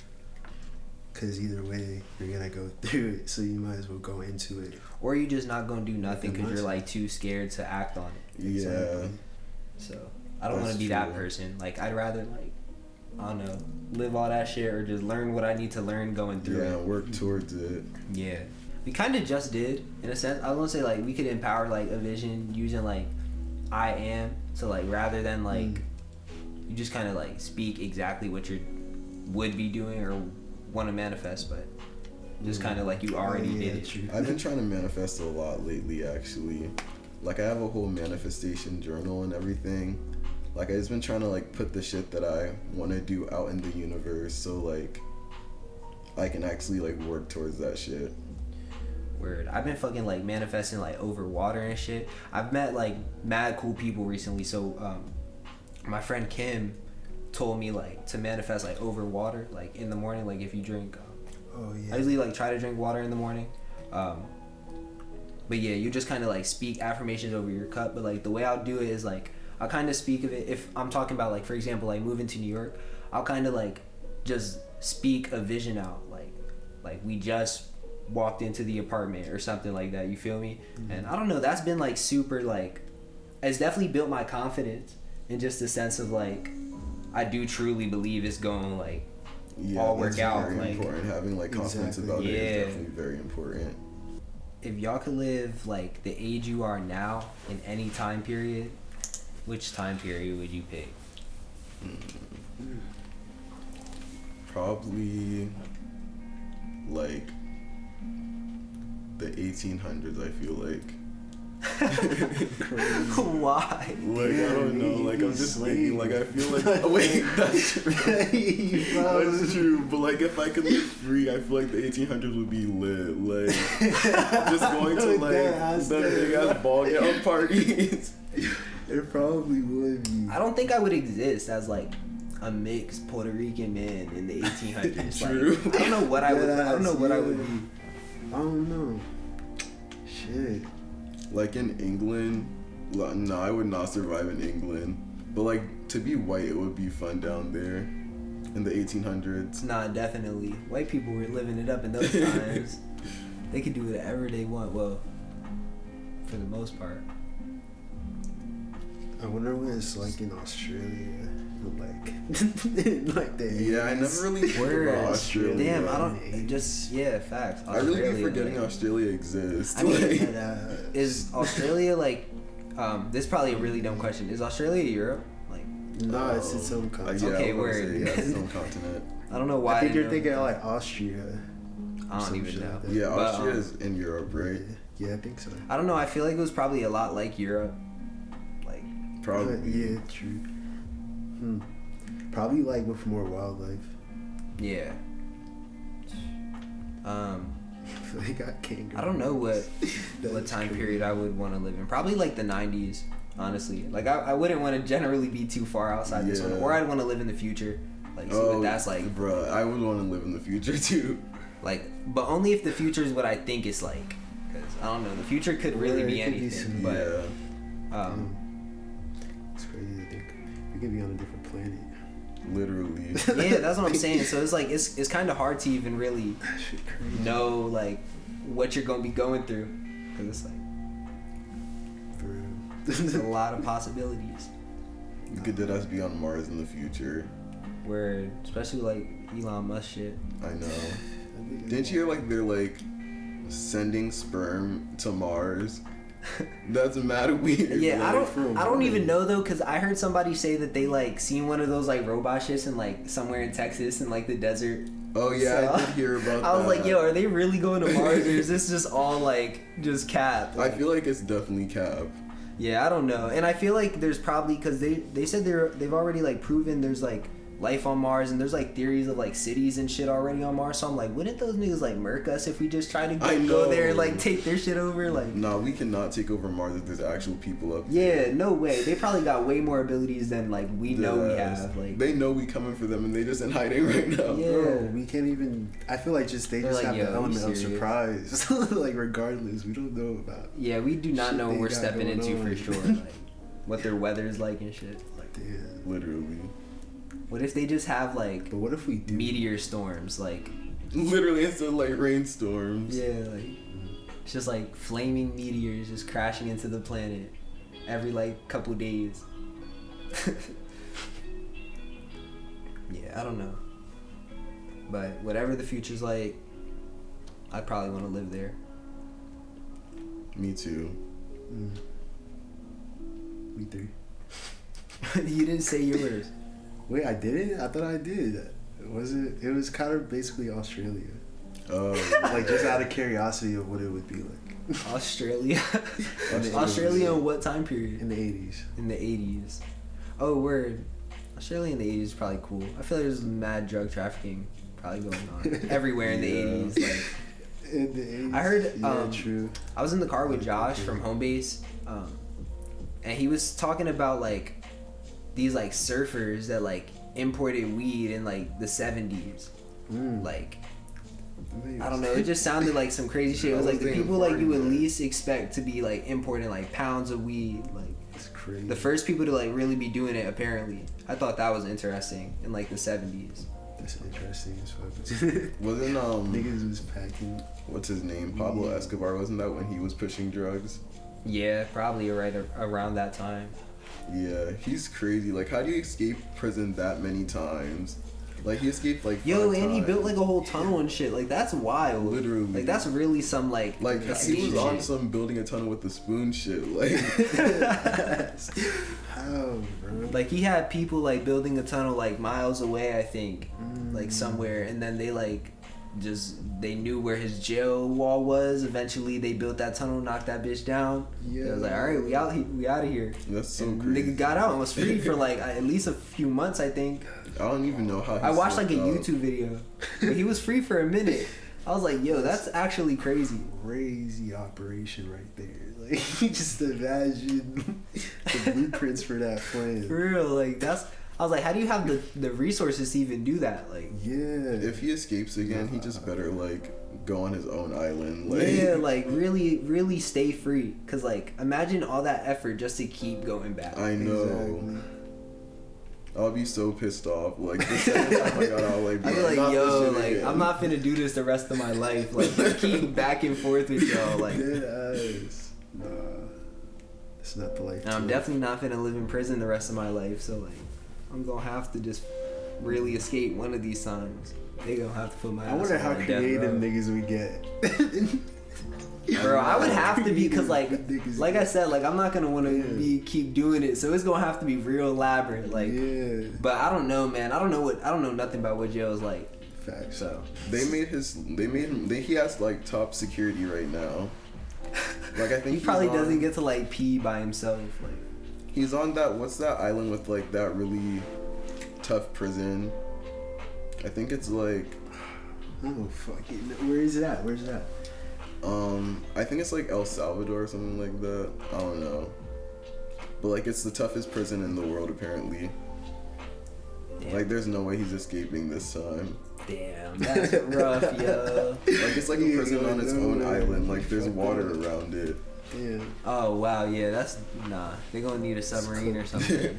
S2: Cause either way you're gonna go through it, so you might as well go into it.
S1: or you just not gonna do nothing
S2: the
S1: because you're
S2: mindset.
S1: like too scared to act on it.
S3: Yeah.
S2: Exactly.
S1: So I don't want
S3: That's
S1: to be that
S3: true.
S1: person. Like, I'd rather like, I don't know, live all that shit or just learn what I need to learn going through
S3: Yeah,
S1: it.
S3: work towards it.
S1: Yeah. We kind of just did, in a sense. I was gonna say, like, we could empower, like, a vision using, like, I am. So, like, rather than, like, you just kind of, like, speak exactly what you would be doing or want to manifest, but just kind of, like, you already did it.
S2: True.
S3: I've been trying to manifest a lot lately, actually. Like, I have a whole manifestation journal and everything. Like, I've just been trying to, like, put the shit that I want to do out in the universe so, like, I can actually, like, work towards that shit.
S1: Word. I've been fucking, like, manifesting, like, over water and shit. I've met, like, mad cool people recently. So, my friend Kim told me, like, to manifest, like, over water, like, in the morning, like, if you drink.
S2: Oh yeah.
S1: I usually, like, try to drink water in the morning. But yeah, you just kind of, like, speak affirmations over your cup. But, like, the way I'll do it is, like, I'll kind of speak of it if I'm talking about like, for example, like moving to New York. I'll kind of like just speak a vision out, like we just walked into the apartment or something like that. You feel me? Mm-hmm. And I don't know. That's been like super like, it's definitely built my confidence in just the sense of like, I do truly believe it's going like all work out.
S3: Very
S1: like
S3: important. Having like confidence about it is definitely very important.
S1: If y'all could live like the age you are now in any time period, which time period would you pick?
S3: Probably like the 1800s. I feel like.
S1: Why?
S3: Like I don't know. Like I'm just thinking. Like I feel like. Oh, wait, that's true. That's true. But like if I could live free, I feel like the 1800s would be lit. Like just going to like the big ass ball gown parties.
S2: It probably would be.
S1: I don't think I would exist as like a mixed Puerto Rican man in the 1800s.
S3: True.
S1: Like, I don't know what I would. I don't know what I would be.
S2: I don't know. Shit.
S3: Like in England, no, I would not survive in England. But like to be white, it would be fun down there in the 1800s.
S1: Nah, definitely. White people were living it up in those times. They could do whatever they want. Well, for the most part.
S2: I wonder what it's like in Australia. Like the
S3: Yeah, I never really heard about Australia.
S1: Damn, I don't just facts.
S3: I really be forgetting Australia exists.
S1: I mean, is Australia like? This is probably a really dumb question. Is Australia Europe? Like,
S2: no, it's its own continent.
S1: Okay, word.
S3: Yeah, it's its own continent.
S1: I don't know why.
S2: I think you're thinking of like Austria.
S1: I don't even know.
S3: Like yeah, Austria is in Europe, right?
S2: Yeah, I think so.
S1: I don't know. I feel like it was probably a lot like Europe. Like
S3: probably.
S2: Yeah, true. Probably like with more wildlife.
S1: Yeah.
S2: They got kangaroos.
S1: I don't know what time period I would want to live in. Probably like the 90s, honestly. Like I wouldn't want to generally be too far outside this one, or I'd want to live in the future. Like see what that's like.
S3: Bro, I would want to live in the future too.
S1: Like, but only if the future is what I think it's like. Because I don't know, the future could really be anything. But
S2: it's crazy to think we could be on a different planet.
S3: Literally.
S1: Yeah, that's what I'm saying. So it's like it's kind of hard to even really know like what you're gonna be going through, because it's like
S2: For real.
S1: there's a lot of possibilities.
S3: You could dead us be on Mars in the future.
S1: Where especially like Elon Musk shit.
S3: I know. Didn't you hear like they're like sending sperm to Mars? That's mad weird.
S1: Yeah,
S3: like,
S1: I don't even know though, because I heard somebody say that they like seen one of those like robot shits in like somewhere in Texas in like the desert.
S3: Oh yeah,
S1: So,
S3: I did hear about that.
S1: I was like, yo, are they really going to Mars, or is this just all like just cap?
S3: I feel like it's definitely cap.
S1: Yeah, I don't know, and I feel like there's probably, because they said they've already like proven there's like life on Mars, and there's like theories of like cities and shit already on Mars. So I'm like, wouldn't those niggas like murk us if we just try to go there and like take their shit over? Like,
S3: no, we cannot take over Mars if there's actual people up there.
S1: Yeah, no way. They probably got way more abilities than like we know we have. Like,
S3: they know we coming for them, and they just in hiding right now.
S1: Yeah.
S2: Bro, we can't even. I feel like they just
S1: like,
S2: have the element of
S1: serious?
S2: surprise. Like regardless, we don't know about.
S1: Yeah, we do not know what we're stepping into for sure. Like, what their weather's like and shit. Like,
S2: Damn.
S3: Literally.
S1: What if they just have like
S2: But what if we do
S1: meteor storms? Like,
S3: Literally, instead of like rainstorms.
S1: yeah, like it's just like flaming meteors just crashing into the planet every like couple days. Yeah, I don't know. But whatever the future's like, I'd probably want to live there.
S3: Me too.
S2: Me too.
S1: You didn't say yours.
S2: Wait, I didn't? I thought I did. Was it? It was kind of basically Australia. Like just out of curiosity of what it would be like.
S1: Australia. Australia in what time period?
S2: In the 80s.
S1: In the 80s. Oh, word. Australia in the 80s is probably cool. I feel like there's mad drug trafficking probably going on everywhere in the 80s. Like,
S2: In the 80s.
S1: I heard.
S2: Yeah, true.
S1: I was in the car with Josh from Homebase, and he was talking about like these like surfers that like imported weed in like the 70s. Like, I don't know, it just sounded like some crazy shit. It was like the people like you would least expect to be like importing like pounds of weed. Like,
S2: It's crazy.
S1: The first people to like really be doing it, apparently. I thought that was interesting in like the 70s.
S2: That's interesting as fuck.
S3: Wasn't
S2: niggas was packing.
S3: what's his name? Pablo Escobar, wasn't that when he was pushing drugs?
S1: Yeah, probably right around that time.
S3: Yeah, he's crazy. Like, how do you escape prison that many times? Like, he escaped like 5
S1: and
S3: times.
S1: he built like a whole tunnel and shit. Like that's wild.
S3: Literally.
S1: Like that's really some like
S3: Like, he
S1: escape
S3: was on
S1: shit.
S3: some building a tunnel with the spoon shit. Like,
S2: How, bro?
S1: Like he had people like building a tunnel like miles away, I think, like somewhere, and then they like they knew where his jail wall was. Eventually, they built that tunnel, knocked that bitch down. Yeah, it was like, all right, we out of here.
S3: that's so
S1: And
S3: crazy.
S1: nigga got out and was free for like at least a few months, I think.
S3: I don't even know how he
S1: I watched like a
S3: slipped out.
S1: YouTube video, but he was free for a minute. I was like, yo, that's actually crazy.
S2: Crazy operation right there. Like, just imagine the blueprints for that plan.
S1: For real, like that's. I was like, how do you have the resources to even do that? Like,
S2: Yeah.
S3: If he escapes again, he just better like go on his own island. Like,
S1: yeah, like really, really stay free. Cause like, imagine all that effort just to keep going back.
S3: I know.
S2: Exactly.
S3: I'll be so pissed off. Like the second time I got out, like,
S1: I'd be
S3: bro,
S1: like,
S3: not this
S1: yo,
S3: shit
S1: like
S3: again.
S1: I'm not finna do this the rest of my life. Like keep back and forth with y'all. Like,
S2: Dead eyes. Nah. It's not the life.
S1: and I'm definitely not finna live in prison the rest of my life. So like, I'm gonna have to just really escape one of these times. They gonna have to put my.
S2: I wonder
S1: ass
S2: how
S1: on death
S2: creative
S1: row.
S2: niggas we get.
S1: Bro, I would have to be, cause like
S2: Niggas
S1: I said, like I'm not gonna want to be keep doing it, so it's gonna have to be real elaborate. Like,
S2: yeah.
S1: but I don't know, man. I don't know nothing about what jail is like.
S2: Facts.
S1: So
S3: They made him. He has like top security right now. Like, I think
S1: he
S3: he's
S1: probably
S3: on-
S1: doesn't get to like pee by himself. Like,
S3: He's on that. What's that island with like that really tough prison? I think it's like.
S2: Oh fucking. Where is it at? Where's it at?
S3: I think it's like El Salvador or something like that. I don't know. But like, it's the toughest prison in the world apparently.
S1: damn,
S3: Like, there's no way he's escaping this time.
S1: damn, that's rough, yo.
S3: Like, it's like a
S2: Yeah,
S3: prison on its
S2: no
S3: own
S2: way.
S3: island. Like, there's
S2: Fuck
S3: water
S2: that.
S3: around it.
S2: Yeah.
S1: Oh wow, yeah, that's nah. They gonna need a submarine or something.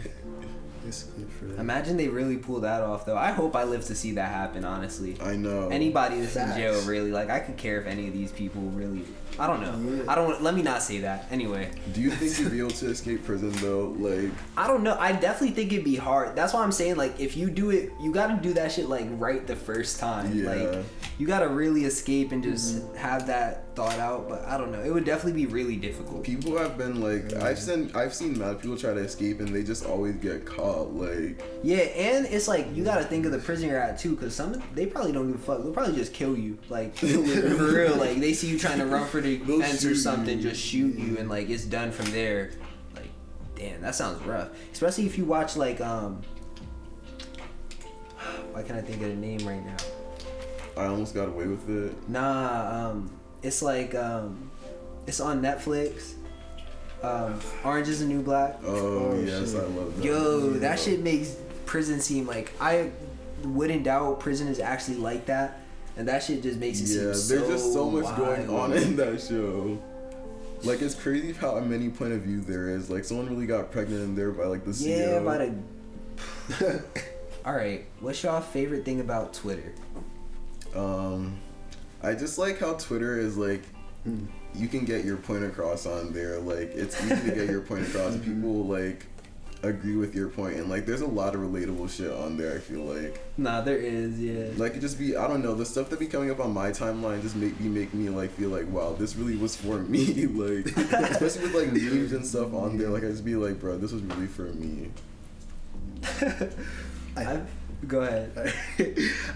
S2: It's good for that.
S1: Imagine they really pull that off though. I hope I live to see that happen. Honestly.
S3: I know.
S1: Anybody that's in
S2: Facts.
S1: jail, really, like I could care if any of these people really. I don't know.
S2: Yeah.
S1: I don't. Let me not say that. Anyway,
S3: Do you think you'd be able to escape prison though? Like,
S1: I don't know. I definitely think it'd be hard. That's why I'm saying like if you do it, you got to do that shit like right the first time.
S3: Yeah.
S1: Like you got to really escape and just have that thought out. But I don't know. It would definitely be really difficult.
S3: people have been like, I've seen mad people try to escape and they just always get caught. Like,
S1: Yeah, and it's like you got to think of the prison you're at too, because they probably don't give a fuck. They'll probably just kill you. Like for real. Like they see you trying to run for the
S3: They'll
S1: fence
S3: shoot
S1: or something,
S3: you.
S1: just shoot you, and like it's done from there. Like, damn, that sounds rough. Especially if you watch like why can't I think of the name right now?
S3: I almost got away with it.
S1: Nah, it's like it's on Netflix. Orange is the New Black.
S3: Oh, yes,
S2: shit.
S3: I love that.
S1: Yo, that shit makes prison seem like I wouldn't doubt prison is actually like that, and that shit just makes it
S3: Yeah,
S1: seem
S3: there's
S1: so
S3: just so much going
S1: wild.
S3: on in that show. Like, it's crazy how many point of view there is. Like, someone really got pregnant in there by like the CEO.
S1: Yeah, by the. All right, what's y'all favorite thing about Twitter?
S3: I just like how Twitter is like, you can get your point across on there. Like, it's easy to get your point across. People like agree with your point, and like, there's a lot of relatable shit on there. I feel like,
S1: Nah, there is, yeah.
S3: like, it just be, I don't know, the stuff that be coming up on my timeline just make me like feel like, wow, this really was for me. Like, especially with like memes and stuff on there. Like, I just be like, bro, this was really for me.
S1: Go ahead.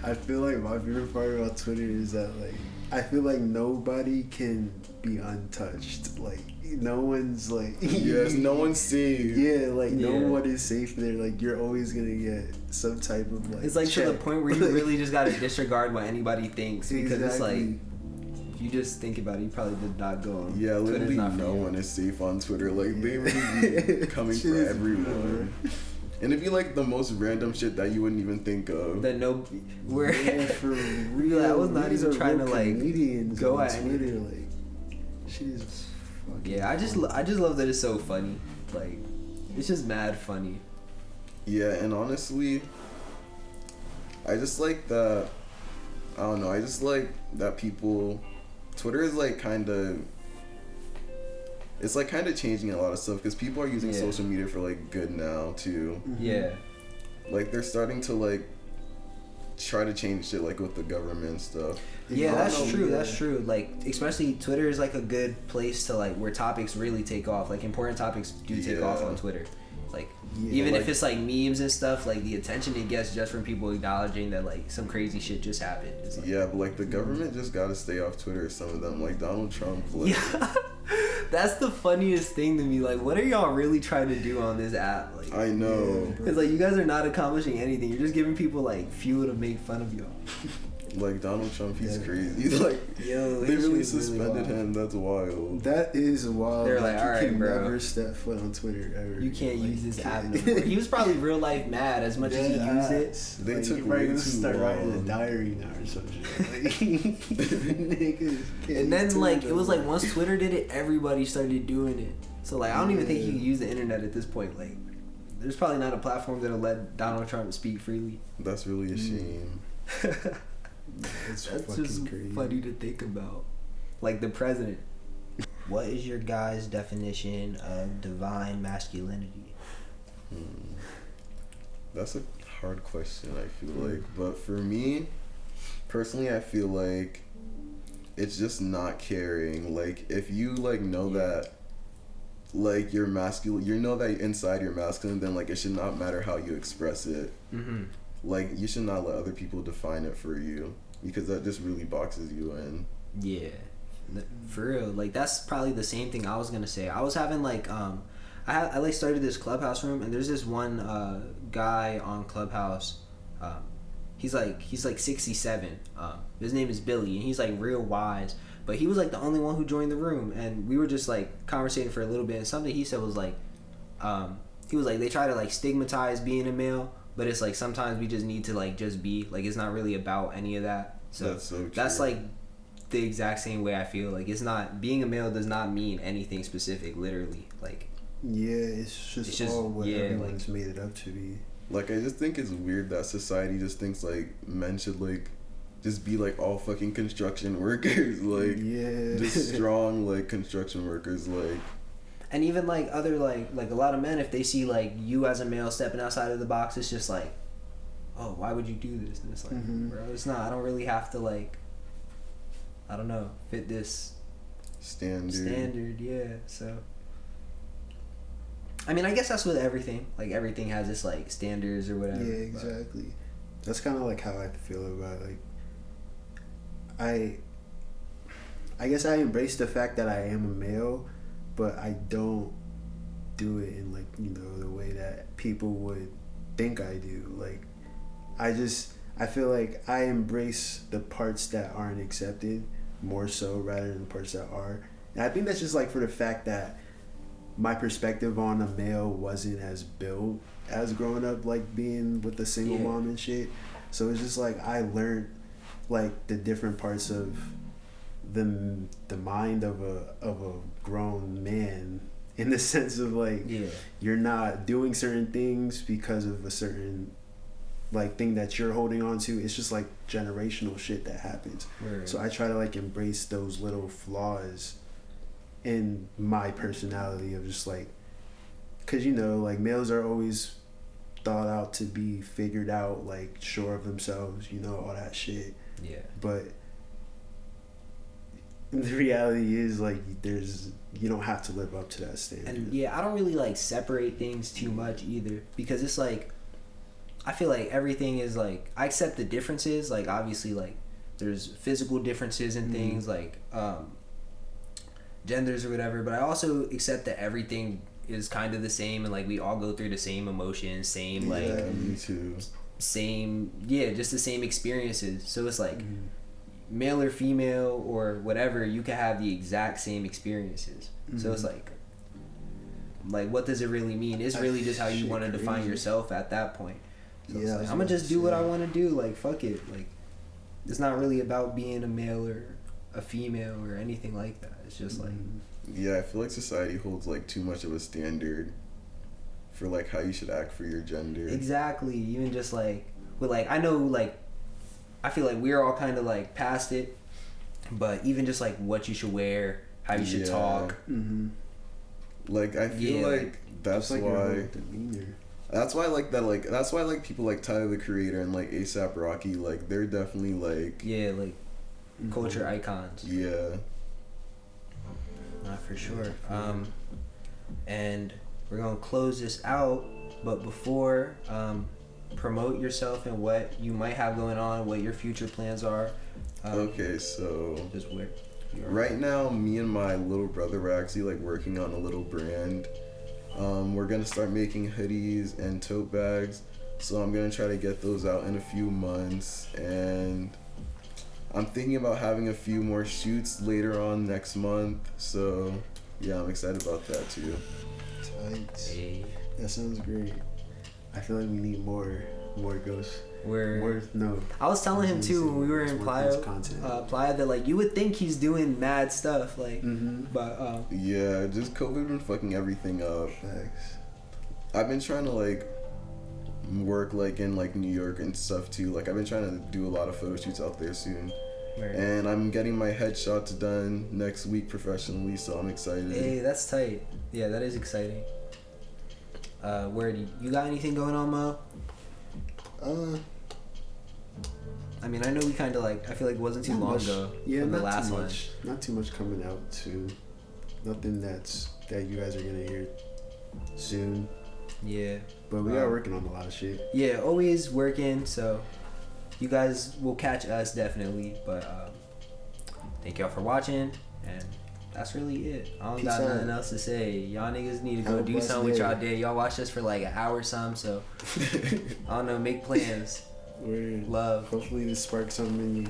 S2: I feel like my favorite part about Twitter is that like I feel like nobody can be untouched. Like no one's like
S3: Yes, no one's safe.
S2: Yeah, like no
S1: Yeah.
S2: one is safe there. Like you're always gonna get some type of like.
S1: It's like to the
S2: check.
S1: point where you really just gotta disregard what anybody thinks, because it's like
S2: Exactly.
S1: if you just think about it, you probably did not go on.
S3: Yeah,
S1: Twitter's
S3: literally
S1: not for
S3: no
S1: you.
S3: one is safe on Twitter. Like, they really be coming
S2: Shit
S3: for
S2: is
S3: everyone. And it'd be like the most random shit that you wouldn't even think of.
S1: That no, where
S2: Yeah, for real.
S1: I was not
S2: These
S1: even
S2: are
S1: trying to
S2: real
S1: like
S2: comedians
S1: go
S2: on
S1: at
S2: Twitter. Like, shit is fucking.
S1: Yeah, I just love that it's so funny. Like, it's just mad funny.
S3: Yeah, and honestly, I just like that. I don't know. I just like that people. Twitter is like kind of. It's like kind of changing a lot of stuff because people are using social media for like good now too.
S1: Yeah.
S3: Like they're starting to like try to change shit like with the government and stuff.
S1: Yeah, that's true. That's true. Like, especially Twitter is like a good place to like where topics really take off. Like important topics do take off on Twitter. Like even if it's like memes and stuff, like the attention it gets just from people acknowledging that like some crazy shit just happened. Like,
S3: yeah, but like the government just gotta stay off Twitter. Some of them, like Donald Trump. Like,
S1: yeah, that's the funniest thing to me. Like, what are y'all really trying to do on this app? Like,
S3: I know.
S1: Because like you guys are not accomplishing anything. You're just giving people like fuel to make fun of y'all.
S3: Like Donald Trump, he's crazy. Like,
S1: yo,
S3: they really suspended him. That's wild.
S2: That is wild.
S1: They're like, all right,
S2: you can
S1: bro.
S2: never step foot on Twitter ever.
S1: You can't use this app no more. He was probably real life mad as much as he used it.
S3: They
S2: like,
S3: took
S2: way
S3: way
S2: to
S3: too
S2: start writing a
S3: long.
S2: diary now or some shit. Like, niggas can't
S1: And then
S2: use
S1: like
S2: Twitter
S1: it was
S2: no
S1: like
S2: more.
S1: once Twitter did it, everybody started doing it. So like I don't even think you can use the internet at this point. Like there's probably not a platform that'll let Donald Trump speak freely.
S3: That's really a shame.
S2: It's
S1: That's
S2: fucking
S1: just
S2: crazy.
S1: funny to think about. Like the president. What is your guys' definition of divine masculinity?
S3: That's a hard question, I feel like. But for me, personally, I feel like it's just not caring. Like, if you, like, know that, like, you're masculine, you know that inside you're masculine, then, like, it should not matter how you express it.
S1: Mm-hmm.
S3: Like, you should not let other people define it for you. Because that just really boxes you in.
S1: Yeah. For real. Like, that's probably the same thing I was gonna say. I was having, like, I like started this Clubhouse room, and there's this one guy on Clubhouse. He's like 67. His name is Billy, and he's like real wise. But he was like the only one who joined the room, and we were just like conversating for a little bit. And something he said was like, he was like they try to like stigmatize being a male, but it's like sometimes we just need to like just be like it's not really about any of that. So
S3: That's so true.
S1: that's like the exact same way I feel. Like it's not being a male does not mean anything specific. Literally, like.
S2: Yeah, it's just all what everyone's made it up to be.
S3: Like, I just think it's weird that society just thinks, like, men should, like, just be, like, all fucking construction workers. Like, just strong, like, construction workers, like.
S1: And even, like, other, like a lot of men, if they see, like, you as a male stepping outside of the box, it's just like, oh, why would you do this? And it's like, bro, it's not. I don't really have to, like, I don't know, fit this standard, yeah, so. I mean, I guess that's with everything. Like, everything has its, like, standards or whatever.
S2: Yeah, exactly. But that's kind of, like, how I feel about it. Like, I guess I embrace the fact that I am a male, but I don't do it in, like, you know, the way that people would think I do. Like, I feel like I embrace the parts that aren't accepted more so rather than the parts that are. And I think that's just, like, for the fact that my perspective on a male wasn't as built as growing up, like being with a single mom and shit. So it's just like I learned like the different parts of the mind of a grown man, in the sense of like you're not doing certain things because of a certain like thing that you're holding on to. It's just like generational shit that happens. Right. So I try to like embrace those little flaws in my personality of just like, cause you know, like males are always thought out to be figured out, like sure of themselves, you know, all that shit. Yeah. But the reality is like you don't have to live up to that standard.
S1: And yeah, I don't really like separate things too much either, because it's like I feel like everything is like I accept the differences, like obviously like there's physical differences and things like genders or whatever, but I also accept that everything is kind of the same, and like we all go through the same emotions, same like
S3: me too.
S1: Same just the same experiences. So it's like male or female or whatever, you can have the exact same experiences. So it's like what does it really mean? It's really just how you want to define yourself at that point. So it's like, I'm gonna just do what I want to do, like fuck it, like it's not really about being a male or a female or anything like that. It's just like
S3: Yeah, I feel like society holds like too much of a standard for like how you should act for your gender.
S1: Exactly. Even just like with like I know like I feel like we're all kind of like past it, but even just like what you should wear, how you should talk.
S2: Mm-hmm.
S3: Like I feel like that's
S2: like
S3: why. That's why I like that. Like that's why I like people like Tyler the Creator and like ASAP Rocky. Like they're definitely like
S1: like culture icons.
S3: Yeah.
S1: Not for sure. And we're gonna close this out, but before, promote yourself and what you might have going on, what your future plans are.
S3: Okay, so
S1: just where.
S3: Right now, me and my little brother were actually like working on a little brand. We're gonna start making hoodies and tote bags, so I'm gonna try to get those out in a few months, and I'm thinking about having a few more shoots later on next month. So yeah, I'm excited about that too.
S2: Tight.
S1: Hey.
S2: That sounds great. I feel like we need more ghosts.
S1: I was telling him too when we were in Playa that like you would think he's doing mad stuff like, but
S3: yeah, just COVID been fucking everything up.
S2: Thanks.
S3: I've been trying to like work like in like New York and stuff too. Like I've been trying to do a lot of photo shoots out there soon. Right. And I'm getting my headshots done next week professionally, so I'm excited.
S1: Hey, that's tight. Yeah, that is exciting. Where do you got anything going on, Mo? I mean, I know we kind of like. I feel like it wasn't too long ago.
S2: Yeah,
S1: from the
S2: not
S1: last
S2: too
S1: one.
S2: much. Not too much coming out soon. Nothing that you guys are gonna hear soon.
S1: Yeah.
S2: But we are working on a lot of shit.
S1: Yeah, always working. So you guys will catch us definitely. But thank y'all for watching, and that's really it. I don't got nothing else to say. Y'all niggas need to go do something with y'all day. Y'all watched us for like an hour or something. So I don't know. Make plans.
S2: Weird.
S1: Love.
S2: Hopefully this sparks something in you.